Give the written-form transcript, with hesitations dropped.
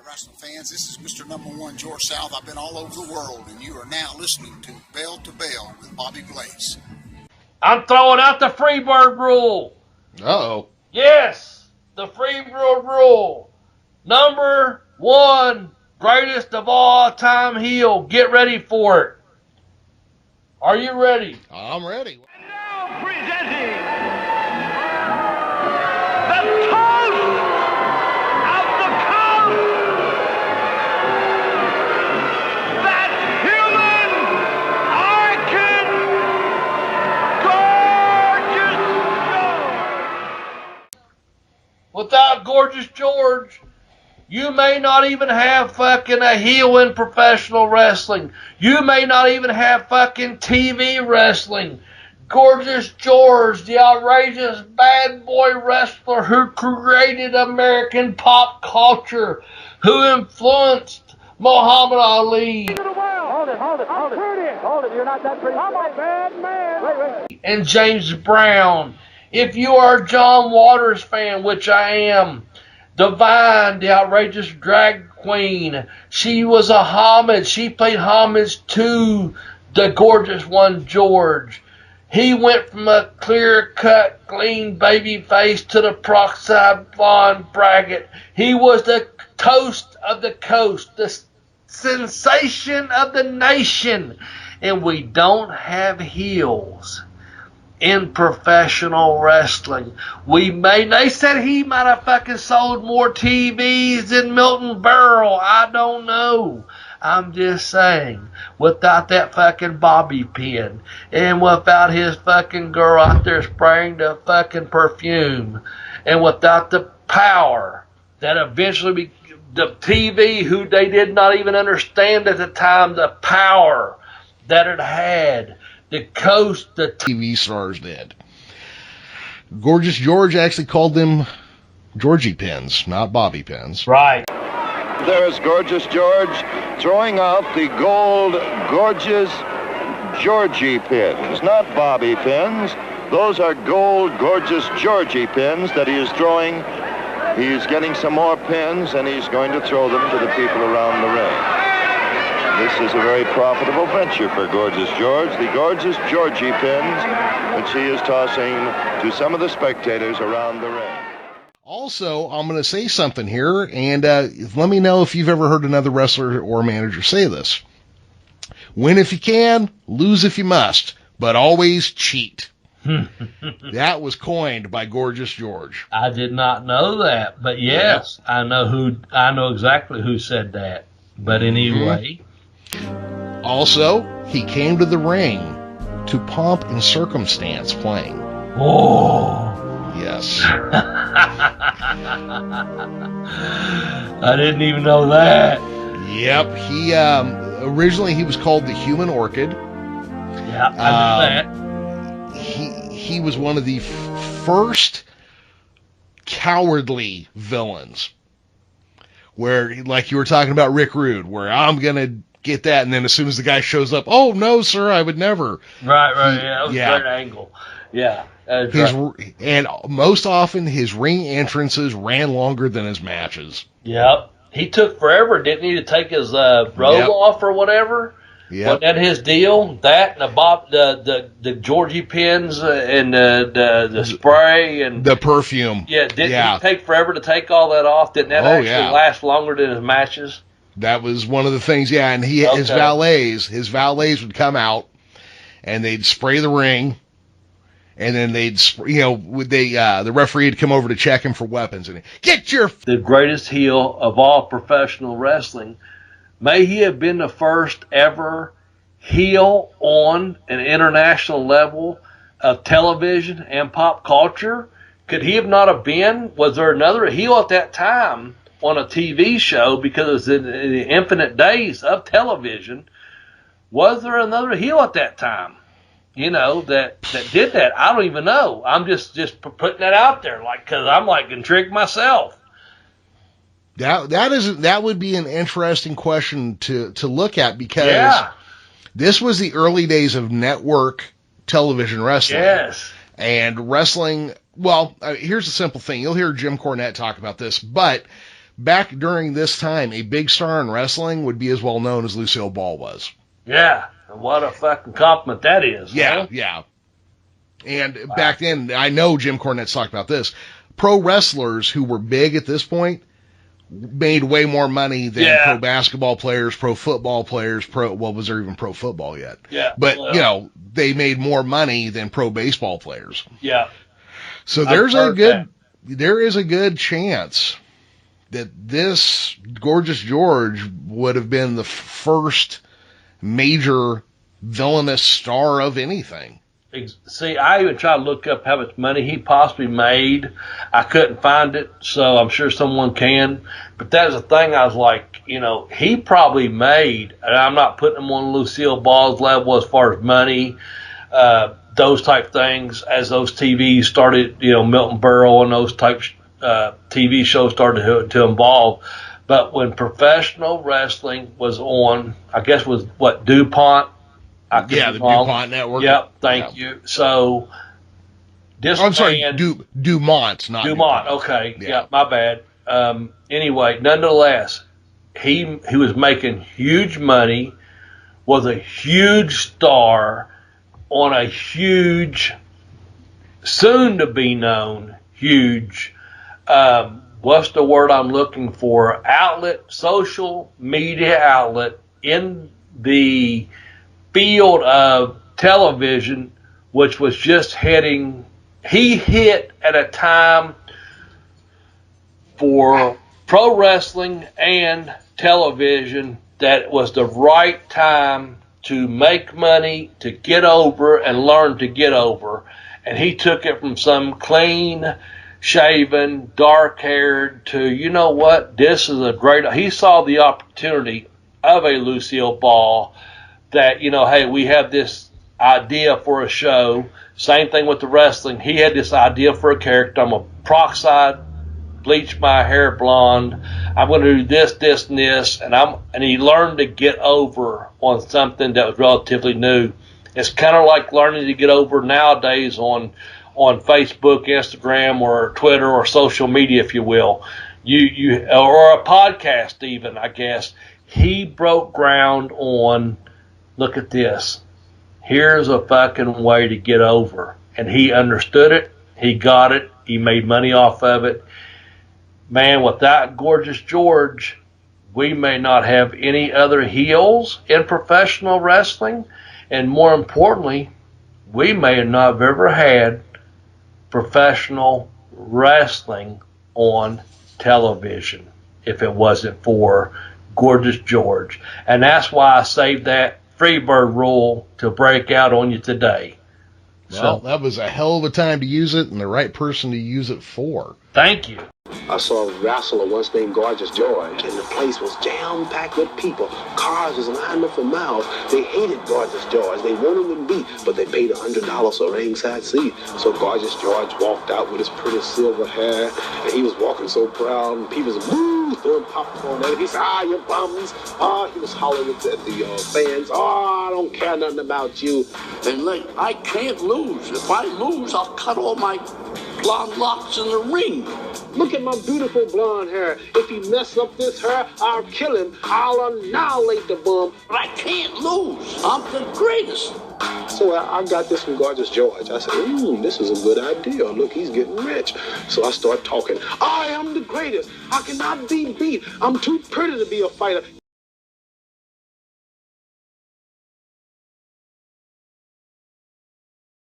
wrestling fans. This is Mr. Number One, George South. I've been all over the world, and you are now listening to Bell to Bell with Bobby Blaze. I'm throwing out the Freebird rule. Uh-oh. Yes, the Freebird rule. Number one, greatest of all time heel. Get ready for it. Are you ready? I'm ready. And now presenting the toast of the coast, that human icon, Gorgeous George. Without Gorgeous George, you may not even have fucking a heel in professional wrestling. You may not even have fucking TV wrestling. Gorgeous George, the outrageous bad boy wrestler who created American pop culture, who influenced Muhammad Ali. Hold it. You're not that pretty. I'm a bad man. Wait. And James Brown. If you are a John Waters fan, which I am, Divine, the outrageous drag queen, she was a homage. She played homage to the gorgeous one, George. He went from a clear-cut, clean baby face to the peroxide blonde bracket. He was the toast of the coast, the sensation of the nation. And we don't have heels in professional wrestling. They said he might have fucking sold more TVs than Milton Berle. I don't know. I'm just saying, without that fucking bobby pin, and without his fucking girl out there spraying the fucking perfume, and without the power that eventually the TV, who they did not even understand at the time, the power that it had. The coast, the TV stars did. Gorgeous George actually called them Georgie pins, not bobby pins. Right. There's Gorgeous George throwing out the gold Gorgeous Georgie pins, not bobby pins. Those are gold Gorgeous Georgie pins that he is throwing. He's getting some more pins, and he's going to throw them to the people around the ring. This is a very profitable venture for Gorgeous George. The Gorgeous Georgie pins, which he is tossing to some of the spectators around the ring. Also, I'm going to say something here, and let me know if you've ever heard another wrestler or manager say this. Win if you can, lose if you must, but always cheat. That was coined by Gorgeous George. I did not know that, but yes, yeah. I know exactly who said that. But anyway. Also, he came to the ring to pomp and circumstance playing. Oh. Yes. I didn't even know that. Yep. He originally he was called the Human Orchid. Yeah, I knew that. He was one of the first cowardly villains. Where, like you were talking about Rick Rude, where I'm going to get that, and then as soon as the guy shows up, oh, no, sir, I would never. Right, yeah, that was a great angle. Yeah. And most often, his ring entrances ran longer than his matches. Yep. He took forever, didn't he, to take his robe off or whatever? Yep. Wasn't that his deal? That and the Georgie pins and the spray and the perfume. Yeah, didn't he take forever to take all that off? Didn't that actually last longer than his matches? That was one of the things, yeah. And his valets would come out and they'd spray the ring, and then the referee would come over to check him for weapons and the greatest heel of all professional wrestling. May he have been the first ever heel on an international level of television and pop culture. Could he have not have been? Was there another heel at that time on a TV show, because it was in the infinite days of television? Was there another heel at that time, that did that? I don't even know. I'm just putting that out there, because I'm intrigued myself. That would be an interesting question to look at, because this was the early days of network television wrestling. Yes. And wrestling, well, here's a simple thing. You'll hear Jim Cornette talk about this, but back during this time, a big star in wrestling would be as well known as Lucille Ball was. Yeah. What a fucking compliment that is. Yeah, huh? yeah. And back then, I know Jim Cornette's talked about this. Pro wrestlers who were big at this point made way more money than pro basketball players, pro football players, was there even pro football yet? Yeah. But, they made more money than pro baseball players. Yeah. So there is a good chance that this Gorgeous George would have been the first major villainous star of anything. See, I even tried to look up how much money he possibly made. I couldn't find it, so I'm sure someone can. But that was the thing. I was like, he probably made, and I'm not putting him on Lucille Ball's level as far as money, those type things, as those TVs started, Milton Berle and those type TV shows started to evolve. But when professional wrestling was on, I guess was what, DuPont? The DuPont Network. Yep, thank you. So, I'm sorry, Dumont, not DuPont. Okay, yeah, my bad. Anyway, nonetheless, he was making huge money, was a huge star on a huge, soon to be known, huge, what's the word I'm looking for? Outlet, social media outlet in the field of television, which was just he hit at a time for pro wrestling and television that was the right time to make money, to get over and learn to get over. And he took it from some clean shaven, dark haired to, this is a great, he saw the opportunity of a Lucille Ball that, hey, we have this idea for a show. Same thing with the wrestling. He had this idea for a character. I'm a peroxide, bleach my hair blonde. I'm going to do this, this, and this. And he learned to get over on something that was relatively new. It's kind of like learning to get over nowadays on Facebook, Instagram, or Twitter, or social media, if you will. Or a podcast even, I guess. He broke ground on, look at this. Here's a fucking way to get over. And he understood it. He got it. He made money off of it. Man, without Gorgeous George, we may not have any other heels in professional wrestling. And more importantly, we may not have ever had professional wrestling on television if it wasn't for Gorgeous George. And that's why I saved that Freebird rule to break out on you today. Well, that was a hell of a time to use it and the right person to use it for. Thank you. I saw a wrestler once named Gorgeous George, and the place was jam-packed with people. Cars was lined up for miles. They hated Gorgeous George. They wanted him to beat, but they paid $100 for a ringside seat. So Gorgeous George walked out with his pretty silver hair, and he was walking so proud, and people was woo, throwing popcorn at him. He said, you bums. He was hollering at the fans. I don't care nothing about you. And like, I can't lose. If I lose, I'll cut all my blonde locks in the ring. Look at my beautiful blonde hair. If he mess up this hair, I'll kill him. I'll annihilate the bum. But I can't lose. I'm the greatest. So I got this from Gorgeous George. I said, this is a good idea. Look, he's getting rich. So I start talking. I am the greatest. I cannot be beat. I'm too pretty to be a fighter.